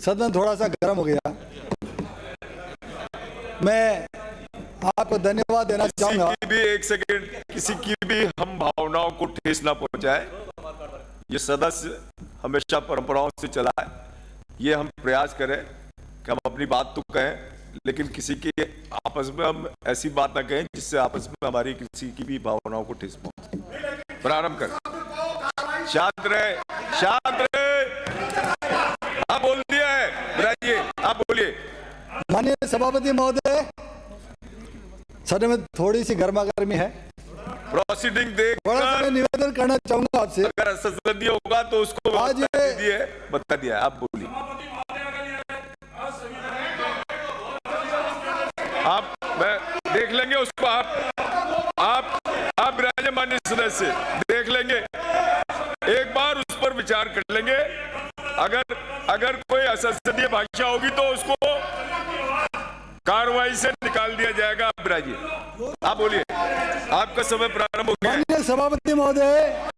सदन थोड़ा सा गर्म हो गया। मैं आपको धन्यवाद देना चाहूंगा। किसी की भी एक सेकंड, किसी की भी हम भावनाओं को ठेस ना पहुंचाए। ये सदस्य हमेशा परंपराओं से चला है। ये हम प्रयास करें कि हम अपनी बात तो कहें, लेकिन किसी के आपस में हम ऐसी बात ना कहें जिससे आपस में हमारी किसी की भी भावनाओं को ठेस पहुंचे। प्रारंभ करें। शांत रहे, शांत रहे। आप बोल दिया है ब्राजी, आप बोलिए। माननीय सभापति महोदय, सदन में थोड़ी सी गर्मा गर्मी है। प्रोसीडिंग देख थोड़ा सा मैं निवेदन करना चाहूंगा आपसे। अगर संसदीय होगा तो उसको आज बता दिया। आप बोलिए। आप मैं देख लेंगे उसको। आप विराजमान सदस्य देख लेंगे, एक बार उस पर विचार कर लेंगे। अगर कोई असंसदीय भाषा होगी तो उसको कार्रवाई से निकाल दिया जाएगा। विराजी, आप बोलिए, आपका समय प्रारंभ हो गया। माननीय सभापति महोदय,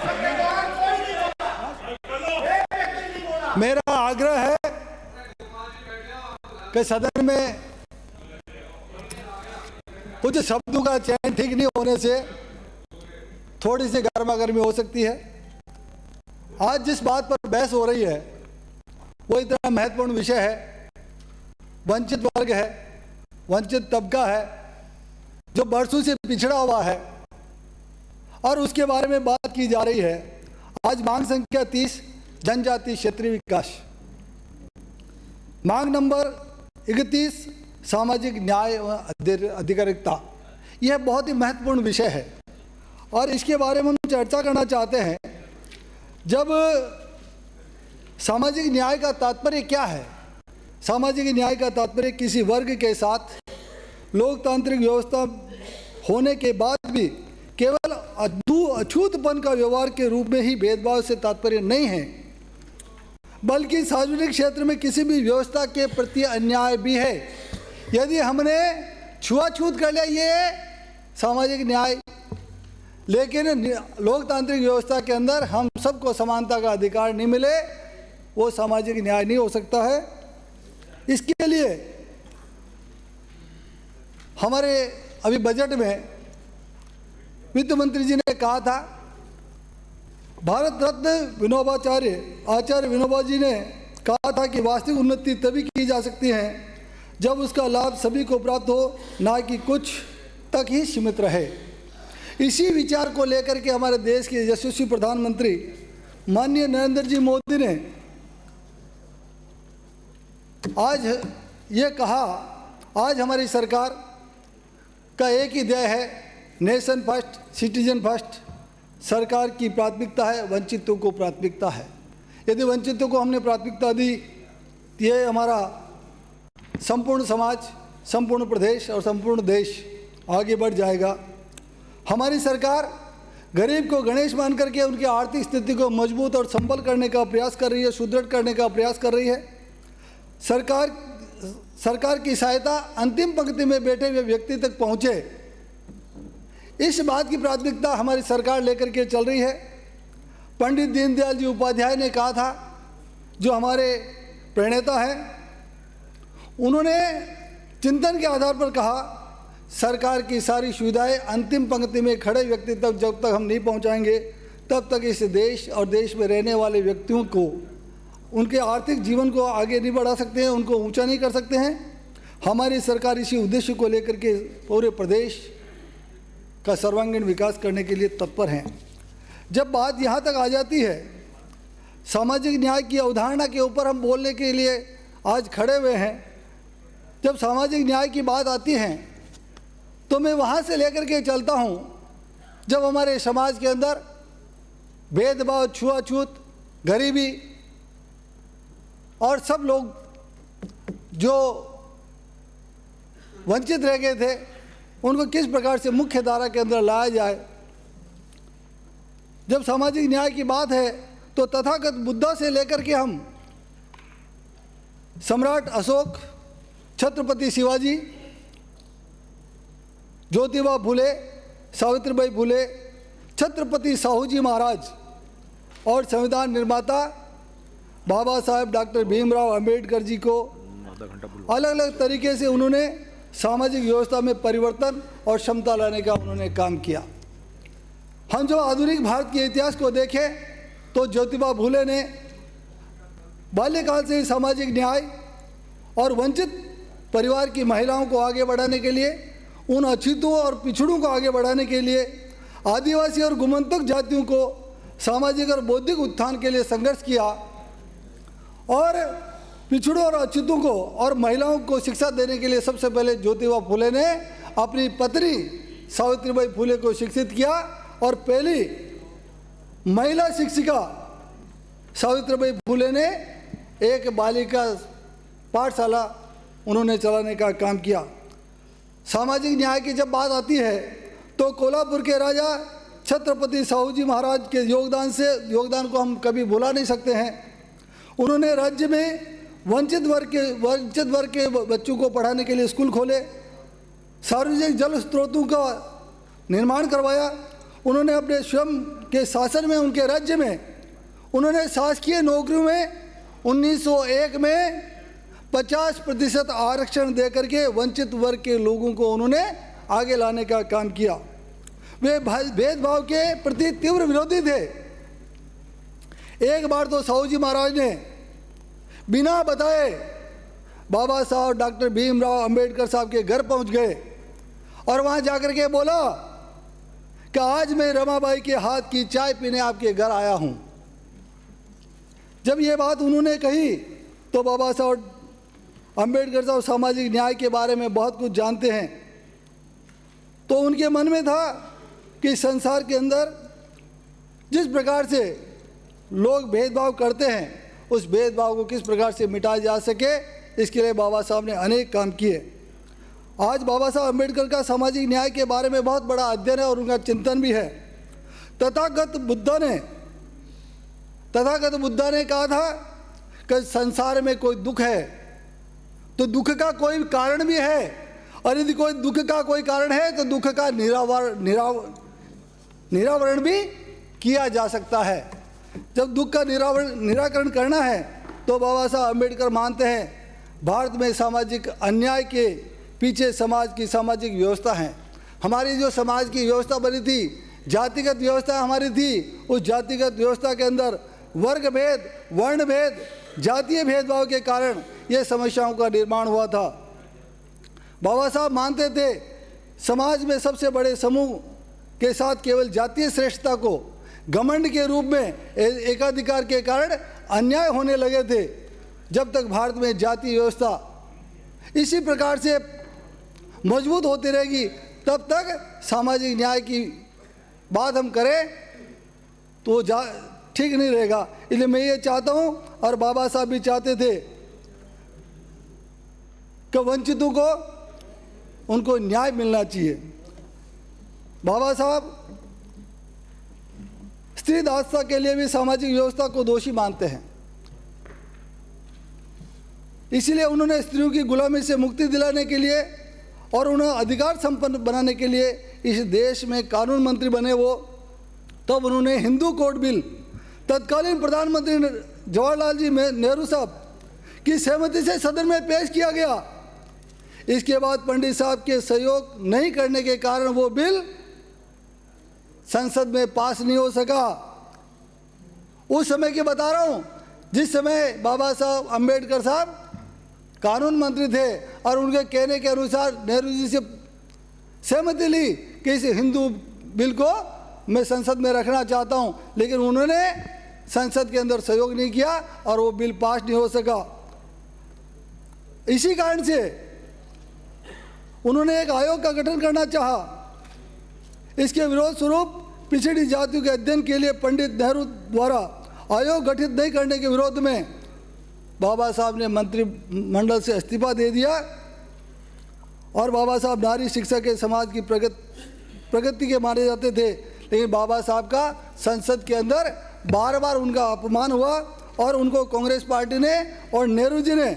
मेरा आग्रह है कि सदन में कुछ शब्दों का चयन ठीक नहीं होने से थोड़ी सी गर्मा गर्मी हो सकती है। आज जिस बात पर बहस हो रही है वो इतना महत्वपूर्ण विषय है। वंचित वर्ग है, वंचित तबका है जो बरसों से पिछड़ा हुआ है और उसके बारे में बात की जा रही है। आज मांग संख्या 30 जनजाति क्षेत्रीय विकास, मांग नंबर 31 सामाजिक न्याय व अधिकारिता। यह बहुत ही महत्वपूर्ण विषय है और इसके बारे में हम चर्चा करना चाहते हैं। जब सामाजिक न्याय का तात्पर्य क्या है? सामाजिक न्याय का तात्पर्य किसी वर्ग के साथ लोकतांत्रिक व्यवस्था होने के बाद भी केवल अछूतपन का व्यवहार के रूप में ही भेदभाव से तात्पर्य नहीं है, बल्कि सार्वजनिक क्षेत्र में किसी भी व्यवस्था के प्रति अन्याय भी है। यदि हमने छुआछूत कर लिया ये सामाजिक न्याय, लेकिन लोकतांत्रिक व्यवस्था के अंदर हम सबको समानता का अधिकार नहीं मिले, वो सामाजिक न्याय नहीं हो सकता है। इसके लिए हमारे अभी बजट में वित्त मंत्री जी ने कहा था, भारत रत्न आचार्य विनोबा जी ने कहा था कि वास्तविक उन्नति तभी की जा सकती है जब उसका लाभ सभी को प्राप्त हो, ना कि कुछ तक ही सीमित रहे। इसी विचार को लेकर के हमारे देश के यशस्वी प्रधानमंत्री माननीय नरेंद्र जी मोदी ने आज ये कहा, आज हमारी सरकार का एक ही ध्येय है, नेशन फर्स्ट सिटीजन फर्स्ट। सरकार की प्राथमिकता है, वंचितों को प्राथमिकता है। यदि वंचितों को हमने प्राथमिकता दी, ये हमारा संपूर्ण समाज, संपूर्ण प्रदेश और संपूर्ण देश आगे बढ़ जाएगा। हमारी सरकार गरीब को गणेश मान करके उनकी आर्थिक स्थिति को मजबूत और संबल करने का प्रयास कर रही है, सुदृढ़ करने का प्रयास कर रही है। सरकार की सहायता अंतिम पंक्ति में बैठे हुए व्यक्ति तक पहुँचे, इस बात की प्राथमिकता हमारी सरकार लेकर के चल रही है। पंडित दीनदयाल जी उपाध्याय ने कहा था, जो हमारे प्रणेता हैं, उन्होंने चिंतन के आधार पर कहा, सरकार की सारी सुविधाएं अंतिम पंक्ति में खड़े व्यक्ति तक जब तक हम नहीं पहुंचाएंगे, तब तक इस देश और देश में रहने वाले व्यक्तियों को, उनके आर्थिक जीवन को आगे नहीं बढ़ा सकते हैं, उनको ऊंचा नहीं कर सकते हैं। हमारी सरकार इसी उद्देश्य को लेकर के पूरे प्रदेश का सर्वांगीण विकास करने के लिए तत्पर हैं। जब बात यहाँ तक आ जाती है, सामाजिक न्याय की अवधारणा के ऊपर हम बोलने के लिए आज खड़े हुए हैं। जब सामाजिक न्याय की बात आती है तो मैं वहाँ से लेकर के चलता हूँ जब हमारे समाज के अंदर भेदभाव, छुआछूत, गरीबी और सब लोग जो वंचित रह गए थे उनको किस प्रकार से मुख्य धारा के अंदर लाया जाए। जब सामाजिक न्याय की बात है तो तथागत बुद्धा से लेकर के हम सम्राट अशोक, छत्रपति शिवाजी, ज्योतिबा फुले, सावित्रीबाई फुले, छत्रपति साहू जी महाराज और संविधान निर्माता बाबा साहेब डॉक्टर भीमराव अंबेडकर जी को अलग अलग तरीके से उन्होंने सामाजिक व्यवस्था में परिवर्तन और क्षमता लाने का उन्होंने काम किया। हम जो आधुनिक भारत के इतिहास को देखें तो ज्योतिबा फुले ने बाल्यकाल से ही सामाजिक न्याय और वंचित परिवार की महिलाओं को आगे बढ़ाने के लिए, उन अछूतों और पिछड़ों को आगे बढ़ाने के लिए, आदिवासी और गुमंतक जातियों को सामाजिक और बौद्धिक उत्थान के लिए संघर्ष किया और पिछड़ों और अछूतों को और महिलाओं को शिक्षा देने के लिए सबसे पहले ज्योतिबा फुले ने अपनी पत्नी सावित्रीबाई फुले को शिक्षित किया और पहली महिला शिक्षिका सावित्रीबाई फुले ने एक बालिका पाठशाला उन्होंने चलाने का काम किया। सामाजिक न्याय की जब बात आती है तो कोल्हापुर के राजा छत्रपति साहूजी महाराज के योगदान को हम कभी भुला नहीं सकते हैं। उन्होंने राज्य में वंचित वर्ग के बच्चों को पढ़ाने के लिए स्कूल खोले, सार्वजनिक जल स्रोतों का निर्माण करवाया। उन्होंने अपने स्वयं के शासन में उनके राज्य में उन्होंने शासकीय नौकरियों में 1901 में 50% आरक्षण देकर के वंचित वर्ग के लोगों को उन्होंने आगे लाने का काम किया। वे भेदभाव के प्रति तीव्र विरोधी थे। एक बार तो साहूजी महाराज ने बिना बताए बाबा साहब डॉक्टर भीमराव अंबेडकर साहब के घर पहुंच गए और वहां जाकर के बोला कि आज मैं रमाबाई के हाथ की चाय पीने आपके घर आया हूं। जब ये बात उन्होंने कही तो बाबा साहब अंबेडकर साहब सामाजिक न्याय के बारे में बहुत कुछ जानते हैं, तो उनके मन में था कि संसार के अंदर जिस प्रकार से लोग भेदभाव करते हैं उस भेदभाव को किस प्रकार से मिटाया जा सके, इसके लिए बाबा साहब ने अनेक काम किए। आज बाबा साहब अंबेडकर का सामाजिक न्याय के बारे में बहुत बड़ा अध्ययन है और उनका चिंतन भी है। तथागत बुद्धा ने कहा था कि संसार में कोई दुख है तो दुख का कोई कारण भी है, और यदि कोई दुख का कोई कारण है तो दुख का निरावरण भी किया जा सकता है। जब दुख का निराकरण करना है तो बाबा साहब अंबेडकर मानते हैं भारत में सामाजिक अन्याय के पीछे समाज की सामाजिक व्यवस्था है। हमारी जो समाज की व्यवस्था बनी थी, जातिगत व्यवस्था हमारी थी, उस जातिगत व्यवस्था के अंदर वर्ग भेद, वर्ण भेद, जातीय भेदभाव के कारण ये समस्याओं का निर्माण हुआ था। बाबा साहब मानते थे समाज में सबसे बड़े समूह के साथ केवल जातीय श्रेष्ठता को घमंड के रूप में एकाधिकार के कारण अन्याय होने लगे थे। जब तक भारत में जातीय व्यवस्था इसी प्रकार से मजबूत होती रहेगी तब तक सामाजिक न्याय की बात हम करें तो ठीक नहीं रहेगा। इसलिए मैं ये चाहता हूँ और बाबा साहब भी चाहते थे कि वंचितों को उनको न्याय मिलना चाहिए। बाबा साहब स्त्री दासता के लिए भी सामाजिक व्यवस्था को दोषी मानते हैं, इसलिए उन्होंने स्त्रियों की गुलामी से मुक्ति दिलाने के लिए और उन्हें अधिकार संपन्न बनाने के लिए इस देश में कानून मंत्री बने वो, तब उन्होंने हिंदू कोड बिल तत्कालीन प्रधानमंत्री जवाहरलाल जी नेहरू साहब की सहमति से सदन में पेश किया गया। इसके बाद पंडित साहब के सहयोग नहीं करने के कारण वो बिल संसद में पास नहीं हो सका। उस समय की बता रहा हूँ जिस समय बाबा साहब अंबेडकर साहब कानून मंत्री थे और उनके कहने के अनुसार नेहरू जी से सहमति ली कि इस हिंदू बिल को मैं संसद में रखना चाहता हूँ, लेकिन उन्होंने संसद के अंदर सहयोग नहीं किया और वो बिल पास नहीं हो सका। इसी कारण से उन्होंने एक आयोग का गठन करना चाहा। इसके विरोध स्वरूप पिछड़ी जातियों के अध्ययन के लिए पंडित नेहरू द्वारा आयोग गठित नहीं करने के विरोध में बाबा साहब ने मंत्रिमंडल से इस्तीफा दे दिया और बाबा साहब नारी शिक्षा के समाज की प्रगति के माने जाते थे। लेकिन बाबा साहब का संसद के अंदर बार बार उनका अपमान हुआ और उनको कांग्रेस पार्टी ने और नेहरू जी ने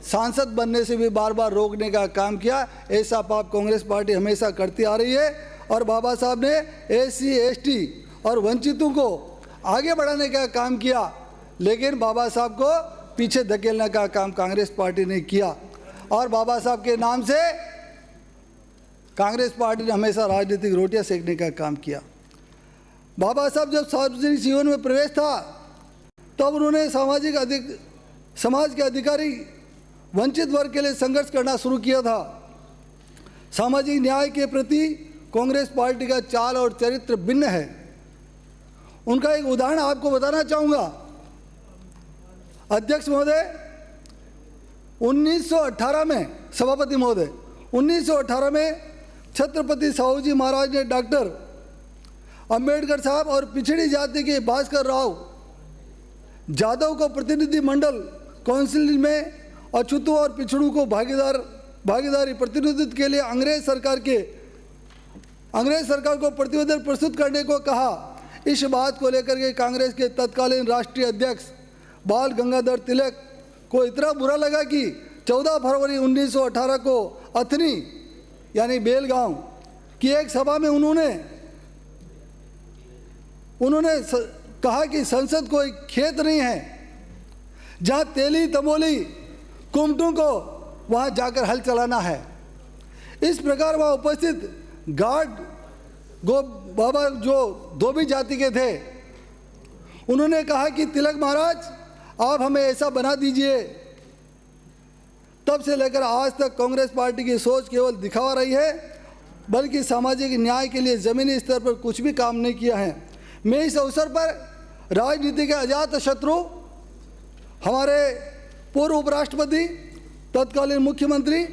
सांसद बनने से भी बार बार रोकने का काम किया। ऐसा पाप कांग्रेस पार्टी हमेशा करती आ रही है और बाबा साहब ने SC ST और वंचितों को आगे बढ़ाने का काम किया। लेकिन बाबा साहब को पीछे धकेलने का काम कांग्रेस पार्टी ने किया और बाबा साहब के नाम से कांग्रेस पार्टी ने हमेशा राजनीतिक रोटियां सेकने का काम किया। बाबा साहब जब सार्वजनिक जीवन में प्रवेश था तब उन्होंने समाज के अधिकारी वंचित वर्ग के लिए संघर्ष करना शुरू किया था। सामाजिक न्याय के प्रति कांग्रेस पार्टी का चाल और चरित्र भिन्न है। उनका एक उदाहरण आपको बताना चाहूँगा। अध्यक्ष महोदय 1918 में, सभापति महोदय 1918 में छत्रपति साहूजी महाराज ने डॉक्टर अंबेडकर साहब और पिछड़ी जाति के भास्कर राव जादव को प्रतिनिधि मंडल काउंसिल में अछूतों और पिछड़ों को भागीदारी प्रतिनिधित्व के लिए अंग्रेज सरकार को प्रतिवेदन प्रस्तुत करने को कहा। इस बात को लेकर के कांग्रेस के तत्कालीन राष्ट्रीय अध्यक्ष बाल गंगाधर तिलक को इतना बुरा लगा कि 14 फरवरी 1918 को अथनी यानी बेलगांव की एक सभा में उन्होंने कहा कि संसद कोई खेत नहीं है जहां तेली तमोली कुमटों को वहां जाकर हल चलाना है। इस प्रकार वहां उपस्थित गार्ड बाबा जो धोबी जाति के थे उन्होंने कहा कि तिलक महाराज आप हमें ऐसा बना दीजिए। तब से लेकर आज तक कांग्रेस पार्टी की सोच केवल दिखावा रही है, बल्कि सामाजिक न्याय के लिए जमीनी स्तर पर कुछ भी काम नहीं किया है। मैं इस अवसर पर राजनीति के अजात शत्रु हमारे पूर्व उपराष्ट्रपति तत्कालीन मुख्यमंत्री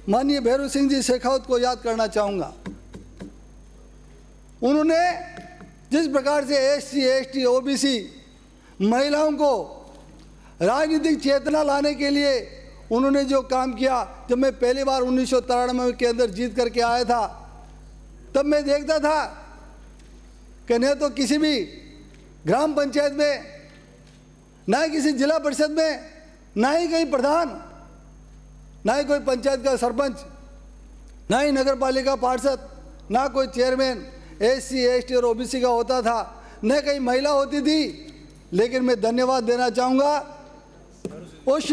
माननीय भैरू सिंह जी शेखावत को याद करना चाहूँगा। उन्होंने जिस प्रकार से SC, ST, OBC महिलाओं को राजनीतिक चेतना लाने के लिए उन्होंने जो काम किया, जब मैं पहली बार 1993 के अंदर जीत करके आया था तब मैं देखता था कि न तो किसी भी ग्राम पंचायत में, ना ही किसी जिला परिषद में, ना ही कहीं प्रधान, ना ही कोई पंचायत का सरपंच, ना ही नगर पालिका पार्षद, ना कोई चेयरमैन SC, ST और OBC का होता था, न कहीं महिला होती थी। लेकिन मैं धन्यवाद देना चाहूँगा उस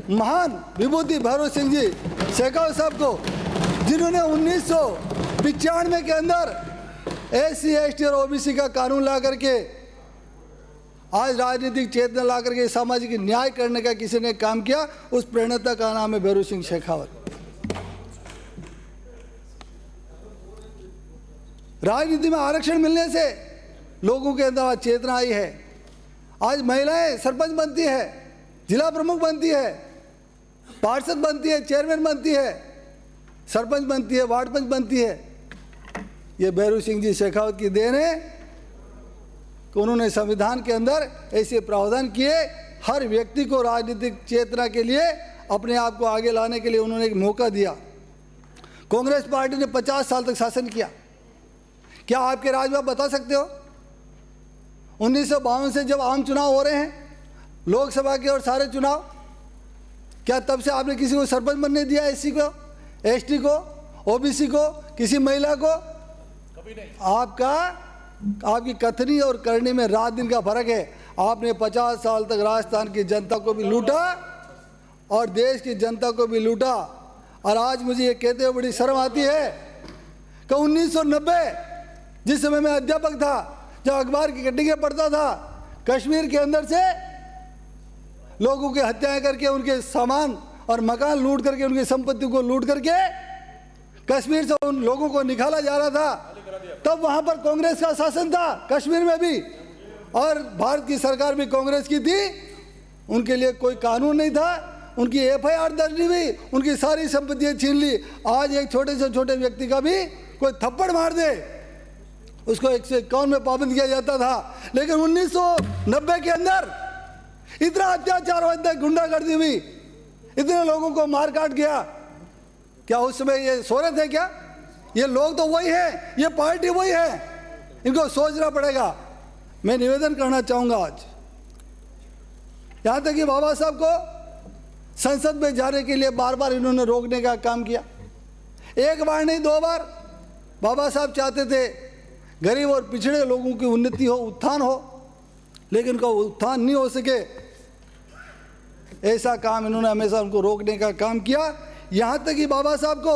महान विभूति भैरू सिंह जी शेखावत साहब को, जिन्होंने 1995 के अंदर SC, ST और OBC का कानून ला करके आज राजनीतिक चेतना ला करके सामाजिक न्याय करने का किसी ने काम किया, उस प्रणेता का नाम है भैरू सिंह शेखावत। राजनीति में आरक्षण मिलने से लोगों के अंदर आज चेतना आई है। आज महिलाएं सरपंच बनती है, जिला प्रमुख बनती है, पार्षद बनती है, चेयरमैन बनती है, सरपंच बनती है, वार्ड पंच बनती है। ये भैरू सिंह जी शेखावत की देन है कि उन्होंने संविधान के अंदर ऐसे प्रावधान किए, हर व्यक्ति को राजनीतिक चेतना के लिए अपने आप को आगे लाने के लिए उन्होंने एक मौका दिया। कांग्रेस पार्टी ने 50 साल तक शासन किया। क्या आपके राज में आप बता सकते हो 1952 से जब आम चुनाव हो रहे हैं, लोकसभा के और सारे चुनाव, क्या तब से आपने किसी को सरपंच बनने दिया? SC को, ST को, OBC को, किसी महिला को? कभी नहीं। आपकी कथनी और करनी में रात दिन का फर्क है। आपने 50 साल तक राजस्थान की जनता को भी लूटा और देश की जनता को भी लूटा। और आज मुझे ये कहते हुए बड़ी शर्म आती है कि 1990 जिस समय मैं अध्यापक था, जब अखबार की कटिंगें पढ़ता था, कश्मीर के अंदर से लोगों की हत्याएं करके उनके सामान और मकान लूट करके, उनकी संपत्ति को लूट करके कश्मीर से उन लोगों को निकाला जा रहा था। तब वहां पर कांग्रेस का शासन था, कश्मीर में भी, और भारत की सरकार भी कांग्रेस की थी। उनके लिए कोई कानून नहीं था, उनकी FIR दर्ज नहीं हुई, उनकी सारी संपत्तियां छीन ली। आज एक छोटे से छोटे व्यक्ति का भी कोई थप्पड़ मार दे, उसको 151 में पाबंद किया जाता था। लेकिन 1990 के अंदर इतना अत्याचार हुआ, इतना गुंडागर्दी हुई, इतने लोगों को मार काट गया। क्या उस समय ये सो रहे थे क्या? ये लोग तो वही है, ये पार्टी वही है, इनको सोचना पड़ेगा। मैं निवेदन करना चाहूँगा आज, यहाँ तक कि बाबा साहब को संसद में जाने के लिए बार बार इन्होंने रोकने का काम किया। एक बार नहीं, 2 बार। बाबा साहब चाहते थे गरीब और पिछड़े लोगों की उन्नति हो, उत्थान हो, लेकिन उनका उत्थान नहीं हो सके। ऐसा काम इन्होंने हमेशा उनको रोकने का काम किया। यहाँ तक कि बाबा साहब को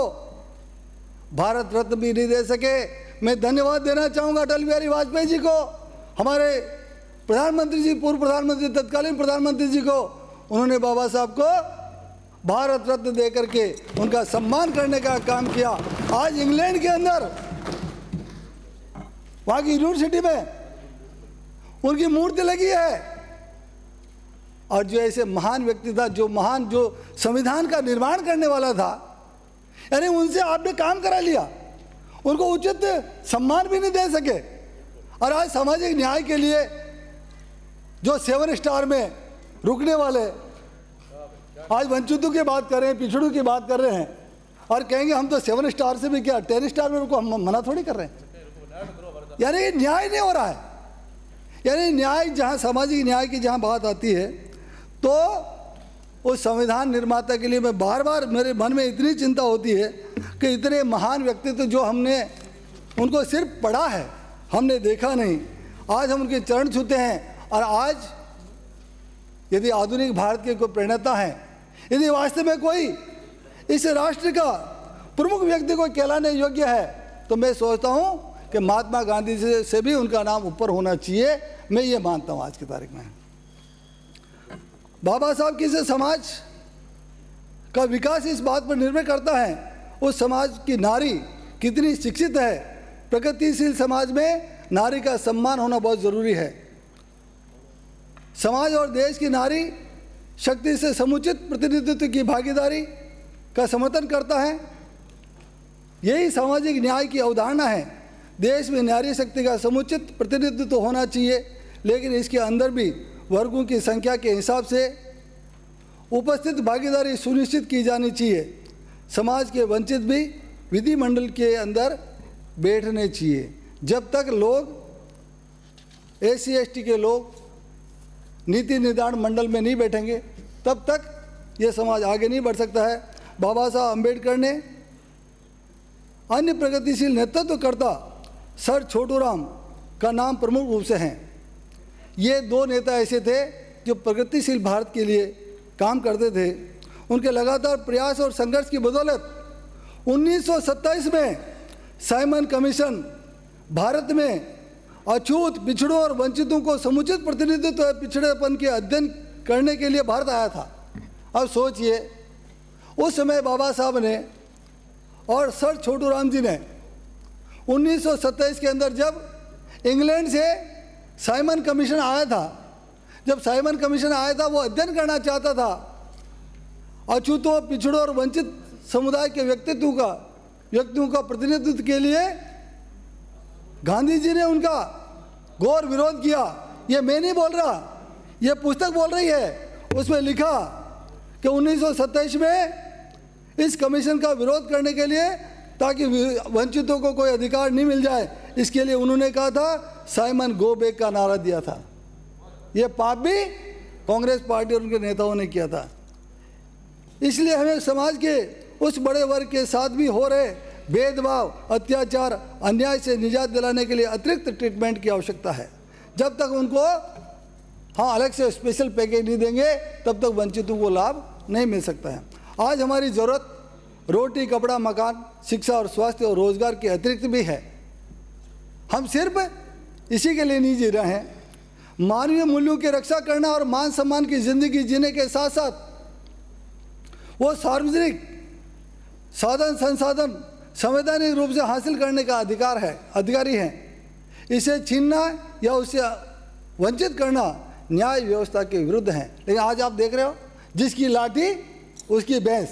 भारत रत्न भी नहीं दे सके। मैं धन्यवाद देना चाहूँगा अटल बिहारी वाजपेयी जी को, हमारे प्रधानमंत्री जी, पूर्व प्रधानमंत्री, तत्कालीन प्रधानमंत्री जी को। उन्होंने बाबा साहब को भारत रत्न दे करके उनका सम्मान करने का काम किया। आज इंग्लैंड के अंदर वहाँ की यूनिवर्सिटी में उनकी मूर्ति लगी है। और जो ऐसे महान व्यक्ति था, जो संविधान का निर्माण करने वाला था, यानी उनसे आपने काम करा लिया, उनको उचित सम्मान भी नहीं दे सके। और आज सामाजिक न्याय के लिए जो 7 स्टार में रुकने वाले आज वंचितों की बात कर रहे हैं, पिछड़ों की बात कर रहे हैं, और कहेंगे हम तो 7 स्टार से भी क्या 10 स्टार में रुको, हम मना थोड़ी कर रहे हैं। यानी न्याय नहीं हो रहा है। यानी न्याय, जहाँ सामाजिक न्याय की जहाँ बात आती है, तो उस संविधान निर्माता के लिए मैं बार बार, मेरे मन में इतनी चिंता होती है कि इतने महान व्यक्तित्व जो हमने उनको सिर्फ पढ़ा है, हमने देखा नहीं, आज हम उनके चरण छूते हैं। और आज यदि आधुनिक भारत के कोई प्रणेता हैं, यदि वास्तव में कोई इस राष्ट्र का प्रमुख व्यक्ति को कहलाने योग्य है, तो मैं सोचता हूँ कि महात्मा गांधी से भी उनका नाम ऊपर होना चाहिए। मैं ये मानता हूँ आज की तारीख में। बाबा साहब की से समाज का विकास इस बात पर निर्भर करता है उस समाज की नारी कितनी शिक्षित है। प्रगतिशील समाज में नारी का सम्मान होना बहुत ज़रूरी है। समाज और देश की नारी शक्ति से समुचित प्रतिनिधित्व की भागीदारी का समर्थन करता है। यही सामाजिक न्याय की अवधारणा है। देश में नारी शक्ति का समुचित प्रतिनिधित्व होना चाहिए, लेकिन इसके अंदर भी वर्गों की संख्या के हिसाब से उपस्थित भागीदारी सुनिश्चित की जानी चाहिए। समाज के वंचित भी विधिमंडल के अंदर बैठने चाहिए। जब तक लोग SC ST के लोग नीति निर्धारण मंडल में नहीं बैठेंगे, तब तक ये समाज आगे नहीं बढ़ सकता है। बाबा साहब अम्बेडकर ने अन्य प्रगतिशील नेतृत्वकर्ता सर छोटूराम का नाम प्रमुख रूप से हैं। ये 2 नेता ऐसे थे जो प्रगतिशील भारत के लिए काम करते थे। उनके लगातार प्रयास और संघर्ष की बदौलत 1927 में साइमन कमीशन भारत में अछूत, पिछड़ों और वंचितों को समुचित प्रतिनिधित्व और पिछड़ेपन के अध्ययन करने के लिए भारत आया था। अब सोचिए, उस समय बाबा साहब ने और सर छोटूराम जी ने 1927 के अंदर जब इंग्लैंड से साइमन कमीशन आया था, जब साइमन कमीशन आया था, वो अध्ययन करना चाहता था अछूतों, पिछड़ों और वंचित समुदाय के व्यक्तियों का प्रतिनिधित्व के लिए गांधी जी ने उनका घोर विरोध किया। ये मैं नहीं बोल रहा, ये पुस्तक बोल रही है। उसमें लिखा कि 1927 में इस कमीशन का विरोध करने के लिए, ताकि वंचितों को कोई अधिकार नहीं मिल जाए, इसके लिए उन्होंने कहा था साइमन गो बैक का नारा दिया था। ये पाप भी कांग्रेस पार्टी और उनके नेताओं ने किया था। इसलिए हमें समाज के उस बड़े वर्ग के साथ भी हो रहे भेदभाव, अत्याचार, अन्याय से निजात दिलाने के लिए अतिरिक्त ट्रीटमेंट की आवश्यकता है। जब तक उनको अलग से स्पेशल पैकेज नहीं देंगे, तब तक वंचितों को लाभ नहीं मिल सकता है। आज हमारी ज़रूरत रोटी, कपड़ा, मकान, शिक्षा और स्वास्थ्य और रोजगार के अतिरिक्त भी है। हम सिर्फ इसी के लिए नहीं जी रहे हैं। मानवीय मूल्यों की रक्षा करना और मान सम्मान की जिंदगी जीने के साथ साथ वो सार्वजनिक साधन संसाधन संवैधानिक रूप से हासिल करने का अधिकारी हैं। इसे छीनना या उससे वंचित करना न्याय व्यवस्था के विरुद्ध है। लेकिन आज आप देख रहे हो, जिसकी लाठी उसकी भैंस।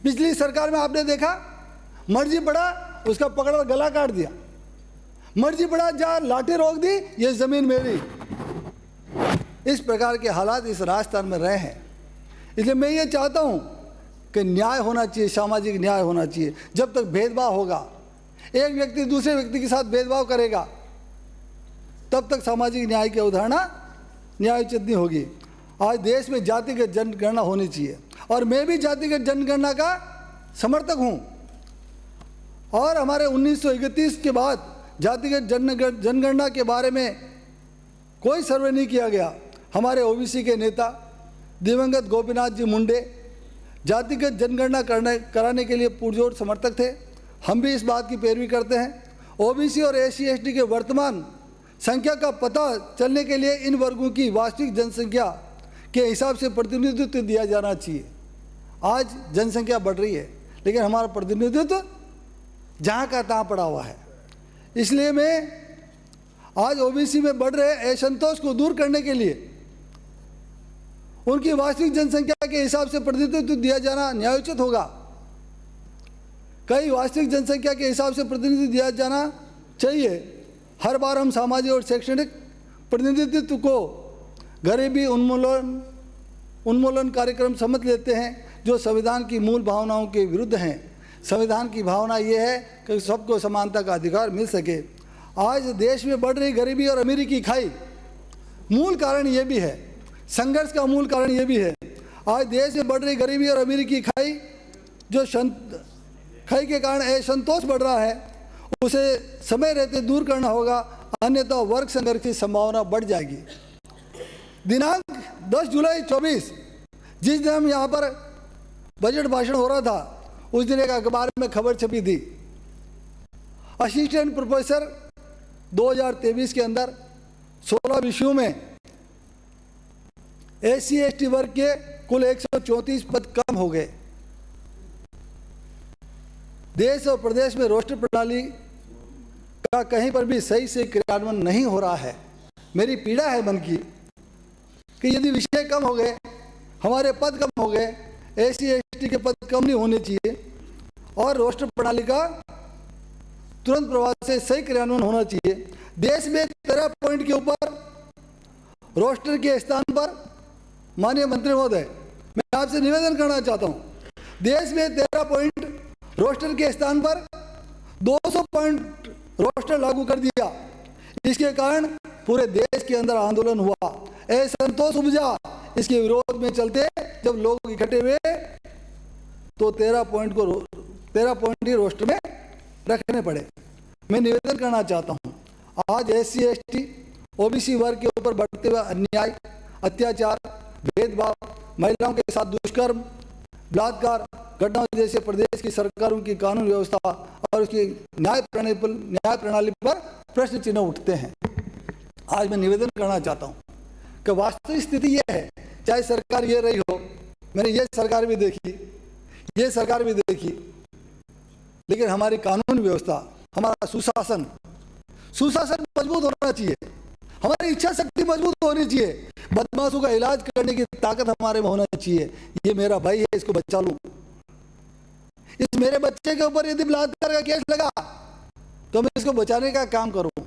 पिछली सरकार में आपने देखा, मर्जी पड़ा उसका पकड़ गला काट दिया, मर्जी पड़ा जा लाठी रोक दी, ये जमीन मेरी। इस प्रकार के हालात इस राजस्थान में रहे हैं। इसलिए मैं ये चाहता हूँ कि न्याय होना चाहिए, सामाजिक न्याय होना चाहिए। जब तक भेदभाव होगा, एक व्यक्ति दूसरे व्यक्ति के साथ भेदभाव करेगा, तब तक सामाजिक न्याय की अवधारणा न्यायोचित नहीं होगी। आज देश में जातिगत जनगणना होनी चाहिए, और मैं भी जातिगत जनगणना का समर्थक हूँ। और हमारे 1931 के बाद जातिगत जनगणना के बारे में कोई सर्वे नहीं किया गया। हमारे OBC के नेता दिवंगत गोपीनाथ जी मुंडे जातिगत जनगणना कराने के लिए पुरजोर समर्थक थे। हम भी इस बात की पैरवी करते हैं। ओबीसी और SC/ST के वर्तमान संख्या का पता चलने के लिए इन वर्गों की वास्तविक जनसंख्या के हिसाब से प्रतिनिधित्व दिया जाना चाहिए। आज जनसंख्या बढ़ रही है लेकिन हमारा प्रतिनिधित्व जहाँ का तहाँ पड़ा हुआ है। इसलिए मैं आज ओबीसी में बढ़ रहे असंतोष को दूर करने के लिए उनकी वास्तविक जनसंख्या के हिसाब से प्रतिनिधित्व दिया जाना न्यायोचित होगा। कई वास्तविक जनसंख्या के हिसाब से प्रतिनिधित्व दिया जाना चाहिए। हर बार हम सामाजिक और शैक्षणिक प्रतिनिधित्व को गरीबी उन्मूलन कार्यक्रम समझ लेते हैं जो संविधान की मूल भावनाओं के विरुद्ध हैं। संविधान की भावना ये है कि सबको समानता का अधिकार मिल सके। आज देश में बढ़ रही गरीबी और अमीरी की खाई मूल कारण ये भी है, संघर्ष का मूल कारण ये भी है। आज देश में बढ़ रही गरीबी और अमीरी की खाई जो खाई के कारण असंतोष बढ़ रहा है उसे समय रहते दूर करना होगा, अन्यथा वर्ग संघर्ष की संभावना बढ़ जाएगी। दिनांक 10 जुलाई 24 जिस दिन हम यहाँ पर बजट भाषण हो रहा था उस दिन एक अखबार में खबर छपी थी, असिस्टेंट प्रोफेसर 2023 के अंदर 16 विषयों में SC/ST वर्ग के कुल 134 पद कम हो गए। देश और प्रदेश में रोस्टर प्रणाली का कहीं पर भी सही से क्रियान्वयन नहीं हो रहा है। मेरी पीड़ा है मन की कि यदि विषय कम हो गए, हमारे पद कम हो गए, SC/ST के पद कम नहीं होने चाहिए और रोस्टर प्रणाली का तुरंत प्रभाव से सही क्रियान्वयन होना चाहिए। देश में 13 पॉइंट के ऊपर रोस्टर के स्थान पर माननीय मंत्री महोदय मैं आपसे निवेदन करना चाहता हूं, देश में 13 पॉइंट रोस्टर के स्थान पर 200 पॉइंट रोस्टर लागू कर दिया। इसके कारण पूरे देश के अंदर आंदोलन हुआ, असंतोष उपजा। इसके विरोध में चलते जब लोग इकट्ठे हुए तो 13 पॉइंट ही रोस्टर में रखने पड़े। मैं निवेदन करना चाहता हूं, आज SC/ST OBC वर्ग के ऊपर बढ़ते हुए अन्याय, अत्याचार, भेदभाव, महिलाओं के साथ दुष्कर्म, बलात्कार घटनाओं जैसे प्रदेश की सरकारों की कानून व्यवस्था और उसकी न्याय प्रणाली पर प्रश्न चिन्ह उठते हैं। आज मैं निवेदन करना चाहता हूं कि वास्तविक स्थिति यह है, चाहे सरकार ये रही हो, मैंने ये सरकार भी देखी, ये सरकार भी देखी, लेकिन हमारी कानून व्यवस्था, हमारा सुशासन मजबूत होना चाहिए, हमारी इच्छा शक्ति मजबूत होनी चाहिए, बदमाशों का इलाज करने की ताकत हमारे में होना चाहिए। ये मेरा भाई है, इसको बचा लूं। इस मेरे बच्चे के ऊपर यदि बलात्कार का केस लगा तो मैं इसको बचाने का काम करूं।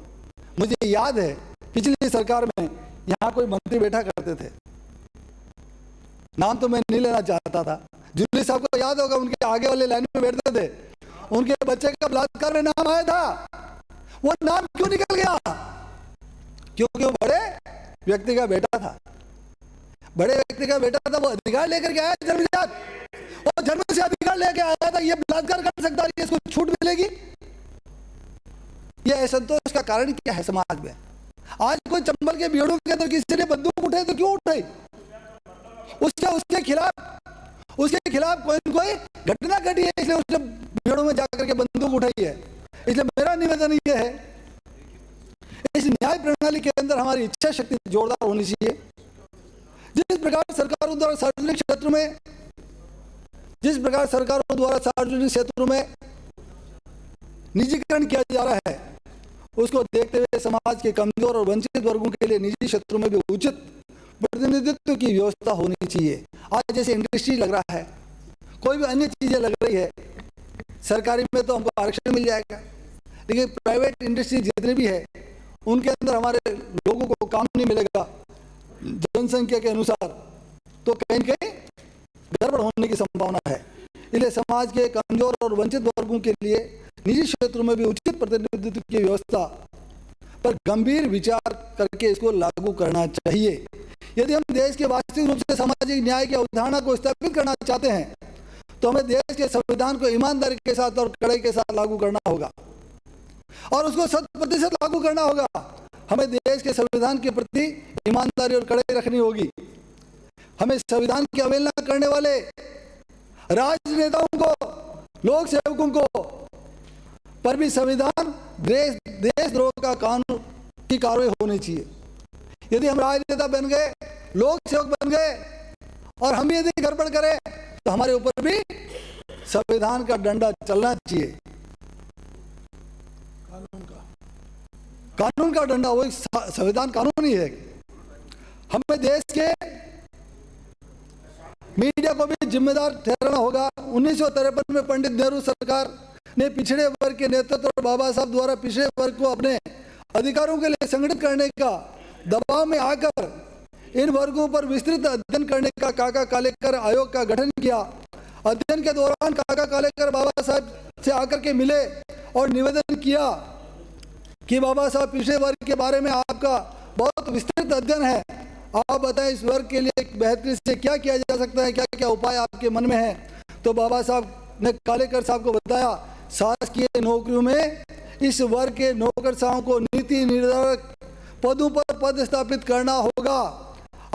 मुझे याद है पिछली सरकार में यहां कोई मंत्री बैठा करते थे, नाम तो मैं नहीं लेना चाहता था, जुल्ली साहब को याद होगा, उनके आगे वाले लाइन में बैठते थे, उनके बच्चे का बलात्कार में नाम आया था। वो नाम क्यों निकल गया? क्योंकि वो बड़े व्यक्ति का बेटा था, बड़े व्यक्ति का बेटा था, वो अधिकार लेकर के आया जन्मजात, वो जन्म से अधिकार लेकर आया था, ये बलात्कार कर सकता है, इसको छूट मिलेगी। ये असंतोष का कारण क्या है समाज में? आज कोई चंबल के बीड़ों के अंदर किसी ने बंदूक उठाई तो क्यों उठाई? उसके खिलाफ कोई घटना घटी है, इसलिए उसने बीड़ों में जाकर के बंदूक उठाई है। इसलिए मेरा निवेदन ये है, इस न्याय प्रणाली के अंदर हमारी इच्छा शक्ति जोरदार होनी चाहिए। जिस प्रकार सरकारों द्वारा सार्वजनिक क्षेत्रों में निजीकरण किया जा रहा है, उसको देखते हुए समाज के कमजोर और वंचित वर्गों के लिए निजी क्षेत्रों में भी उचित प्रतिनिधित्व की व्यवस्था होनी चाहिए। आज जैसे इंडस्ट्री लग रहा है, कोई भी अन्य चीजें लग रही है, सरकारी में तो हमको आरक्षण मिल जाएगा, लेकिन प्राइवेट इंडस्ट्री जितनी भी है उनके अंदर हमारे लोगों को काम नहीं मिलेगा जनसंख्या के अनुसार, तो कहीं न कहीं गड़बड़ होने की संभावना है। इसलिए समाज के कमजोर और वंचित वर्गों के लिए निजी क्षेत्रों में भी उचित प्रतिनिधित्व की व्यवस्था पर गंभीर विचार करके इसको लागू करना चाहिए। यदि हम देश के वास्तविक रूप से सामाजिक न्याय की अवधारणा को स्थापित करना चाहते हैं तो हमें देश के संविधान को ईमानदारी के साथ और कड़ाई के साथ लागू करना होगा और उसको 100% लागू करना होगा। हमें देश के संविधान के प्रति ईमानदारी और कड़ाई रखनी होगी। हमें संविधान की अवहेलना करने वाले राजनेताओं को, लोक सेवकों को पर भी संविधान देशद्रोह का कानून की कार्रवाई होनी चाहिए। यदि हम राजनेता बन गए, लोक सेवक बन गए और हम यदि गड़बड़ करें तो हमारे ऊपर भी संविधान का डंडा चलना चाहिए। कानून का डंडा, वही संविधान कानून ही है। हमें देश के मीडिया को भी जिम्मेदार ठहराना होगा। 1953 में पंडित नेहरू सरकार ने पिछड़े वर्ग के नेतृत्व और बाबा साहब द्वारा पिछड़े वर्ग को अपने अधिकारों के लिए संगठित करने का दबाव में आकर इन वर्गों पर विस्तृत अध्ययन करने का काका कालेकर आयोग का गठन किया। अध्ययन के दौरान काका कालेकर बाबा साहब से आकर के मिले और निवेदन किया कि बाबा साहब पिछड़े वर्ग के बारे में आपका बहुत विस्तृत अध्ययन है, आप बताएं इस वर्ग के लिए बेहतरी से क्या किया जा सकता है, क्या क्या उपाय आपके मन में है। तो बाबा साहब ने कालेकर साहब को बताया, शासकीय नौकरियों में इस वर्ग के नौकरशाहों को नीति निर्धारक पदों पर पद स्थापित करना होगा।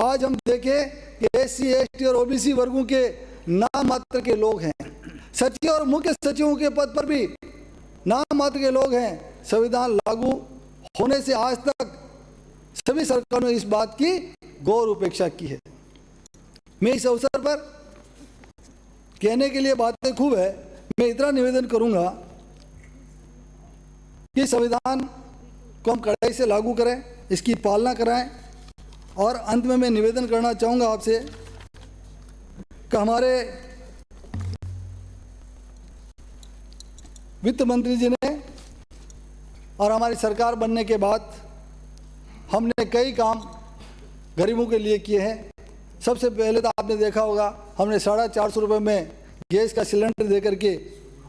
आज हम देखें कि SC, ST और OBC वर्गों के नाम मात्र के लोग हैं, सचिव और मुख्य सचिवों के पद पर भी नाम मात्र के लोग हैं। संविधान लागू होने से आज तक सभी सरकारों ने इस बात की गौर उपेक्षा की है। मैं इस अवसर पर कहने के लिए बातें खूब है, मैं इतना निवेदन करूंगा कि संविधान को हम कड़ाई से लागू करें, इसकी पालना कराएं। और अंत में मैं निवेदन करना चाहूंगा आपसे कि हमारे वित्त मंत्री जी ने और हमारी सरकार बनने के बाद हमने कई काम गरीबों के लिए किए हैं। सबसे पहले तो आपने देखा होगा, हमने 450 रुपये में गैस का सिलेंडर दे करके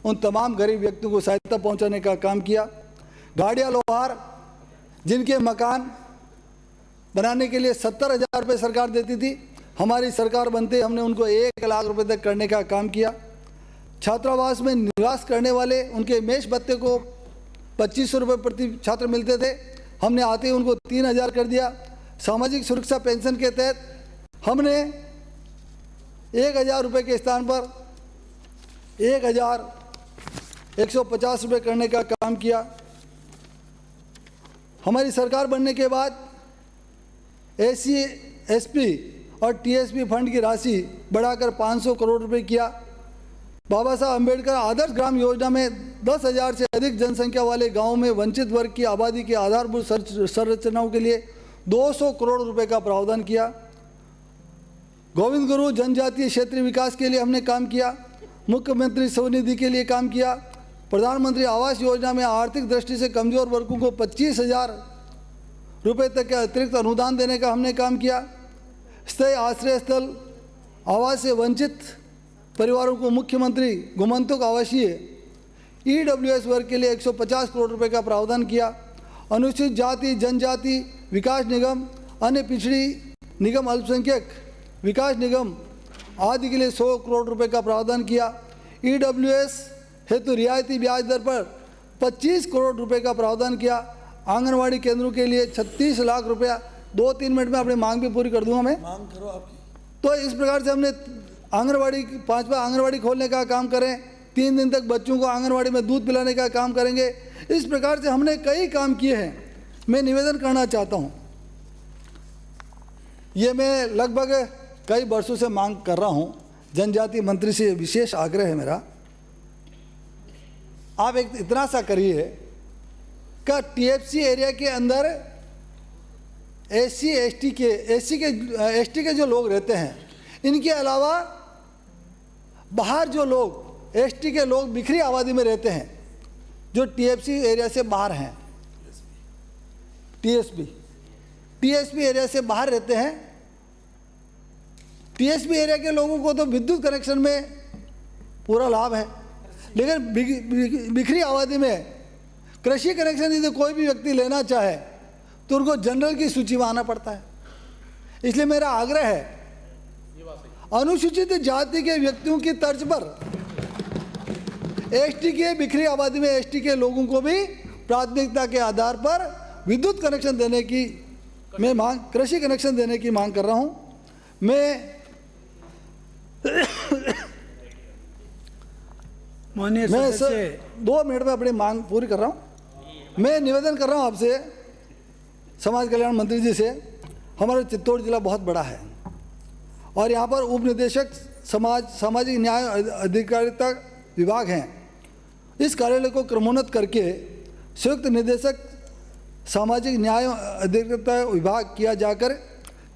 उन तमाम गरीब व्यक्तियों को सहायता पहुंचाने का काम किया। गाड़िया लोहार जिनके मकान बनाने के लिए 70,000 रुपये सरकार देती थी, हमारी सरकार बनते हमने उनको 1 लाख रुपए तक करने का काम किया। छात्रावास में निवास करने वाले उनके मेष भत्ते को 2500 रुपये प्रति छात्र मिलते थे, हमने आते ही उनको 3,000 कर दिया। सामाजिक सुरक्षा पेंशन के तहत हमने 1,000 रुपये के स्थान पर 1,150 रुपये करने का काम किया। हमारी सरकार बनने के बाद SC, SP और TSP फंड की राशि बढ़ाकर 500 करोड़ रुपए किया। बाबा साहब अम्बेडकर आदर्श ग्राम योजना में 10,000 से अधिक जनसंख्या वाले गांवों में वंचित वर्ग की आबादी के आधारभूत संरचनाओं के लिए 200 करोड़ रुपए का प्रावधान किया। गोविंद गुरु जनजातीय क्षेत्रीय विकास के लिए हमने काम किया। मुख्यमंत्री स्वनिधि के लिए काम किया। प्रधानमंत्री आवास योजना में आर्थिक दृष्टि से कमजोर वर्गों को 25,000 रुपये तक के अतिरिक्त अनुदान देने का हमने काम किया। स्थायी आश्रय स्थल आवास से वंचित परिवारों को मुख्यमंत्री गोमंतक आवासीय EWS वर्ग के लिए 150 करोड़ रुपए का प्रावधान किया। अनुसूचित जाति जनजाति विकास निगम, अन्य पिछड़ी निगम, अल्पसंख्यक विकास निगम आदि के लिए 100 करोड़ रुपए का प्रावधान किया। EWS हेतु रियायती ब्याज दर पर 25 करोड़ रुपए का प्रावधान किया। आंगनवाड़ी केंद्रों के लिए 36 लाख रुपया। 2-3 मिनट में अपनी मांग भी पूरी कर दूंगा मैं। मांग करो आपकी। तो इस प्रकार से हमने आंगनवाड़ी 5वां आंगनवाड़ी खोलने का काम करें, 3 दिन तक बच्चों को आंगनवाड़ी में दूध पिलाने का काम करेंगे। इस प्रकार से हमने कई काम किए हैं। मैं निवेदन करना चाहता हूं, ये मैं लगभग कई वर्षों से मांग कर रहा हूं, जनजाति मंत्री से विशेष आग्रह है मेरा, आप एक इतना सा करिए का TFC एरिया के अंदर SC ST के जो लोग रहते हैं, इनके अलावा बाहर जो लोग ST के लोग बिखरी आबादी में रहते हैं, जो TFC एरिया से बाहर हैं, TSP एरिया से बाहर रहते हैं। TSP एरिया के लोगों को तो विद्युत कनेक्शन में पूरा लाभ है, लेकिन बिखरी आबादी में कृषि कनेक्शन यदि कोई भी व्यक्ति लेना चाहे तो उनको जनरल की सूची में आना पड़ता है। इसलिए मेरा आग्रह है, अनुसूचित जाति के व्यक्तियों की तर्ज पर ST के बिखरी आबादी में ST के लोगों को भी प्राथमिकता के आधार पर विद्युत कनेक्शन देने की मैं मांग, कृषि कनेक्शन देने की मांग कर रहा हूं। मैं माननीय मैं सदस्य 2 मिनट में अपनी मांग पूरी कर रहा हूँ। मैं निवेदन कर रहा हूँ आपसे, समाज कल्याण मंत्री जी से। हमारा चित्तौड़ जिला बहुत बड़ा है और यहाँ पर उप निदेशक सामाजिक न्याय अधिकारिता विभाग हैं। इस कार्यालय को क्रमोन्नत करके संयुक्त निदेशक सामाजिक न्याय अधिकारिता विभाग किया जाकर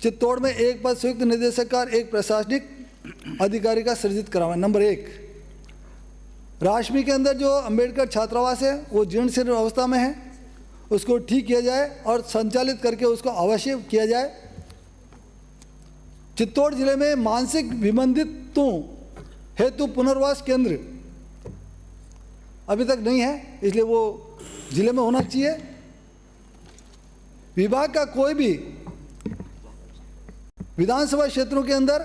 चित्तौड़ में एक पद संयुक्त निदेशक का एक प्रशासनिक अधिकारी का सृजित करावा। नंबर 1, राशमी के अंदर जो अंबेडकर छात्रावास है वो जीर्ण शीर्ण अवस्था में है, उसको ठीक किया जाए और संचालित करके उसको अवश्य किया जाए। चित्तौड़ जिले में मानसिक विबंधितों हेतु पुनर्वास केंद्र अभी तक नहीं है, इसलिए वो जिले में होना चाहिए। विभाग का कोई भी विधानसभा क्षेत्रों के अंदर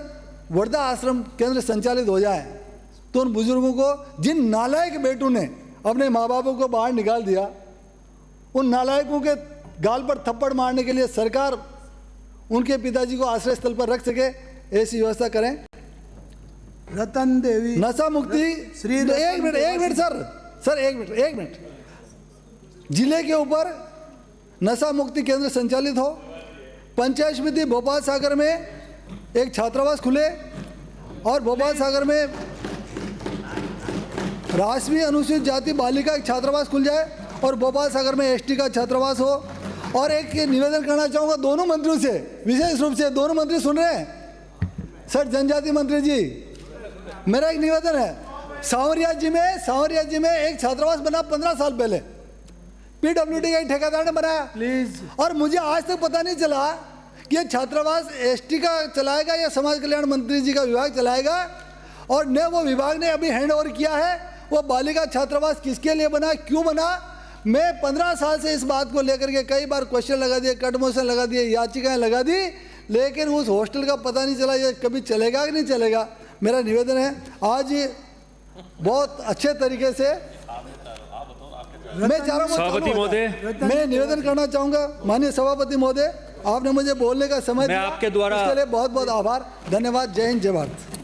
वृद्धा आश्रम केंद्र संचालित हो जाए तो उन बुजुर्गों को, जिन नालायक बेटों ने अपने माँ बापों को बाहर निकाल दिया, उन नालायकों के गाल पर थप्पड़ मारने के लिए सरकार उनके पिताजी को आश्रय स्थल पर रख सके, ऐसी व्यवस्था करें। रतन देवी नशा मुक्ति श्री एक मिनट सर एक मिनट जिले के ऊपर नशा मुक्ति केंद्र संचालित हो। पंचायत समिति भोपाल सागर में एक छात्रावास खुले और भोपाल सागर में राष्ट्रीय अनुसूचित जाति बालिका एक छात्रावास खुल जाए और भोपाल सागर में एसटी का छात्रावास हो। और एक निवेदन करना चाहूँगा दोनों मंत्रियों से, विशेष रूप से दोनों मंत्री सुन रहे हैं सर, जनजाति मंत्री जी, मेरा एक निवेदन है। सांवरिया जी में एक छात्रावास बना 15 साल पहले, पीडब्ल्यूडी का ठेकेदार ने बनाया प्लीज। और मुझे आज तक पता नहीं चला कि ये छात्रावास एसटी का चलाएगा या समाज कल्याण मंत्री जी का विभाग चलाएगा। और न वो विभाग ने अभी हैंड ओवर किया है वो बालिका छात्रावास किसके लिए बना, क्यों बना। मैं 15 साल से इस बात को लेकर के कई बार क्वेश्चन लगा दिए, कट मोशन लगा दिए, याचिकाएं लगा दी, लेकिन उस हॉस्टल का पता नहीं चला ये कभी चलेगा कि नहीं चलेगा। मेरा निवेदन है आज बहुत अच्छे तरीके से मैं चाह रहा हूँ, मैं निवेदन करना चाहूँगा माननीय सभापति महोदय, आपने मुझे बोलने का समय दिया, आपके द्वारा इसके लिए बहुत बहुत आभार, धन्यवाद। जय हिंद, जय भारत।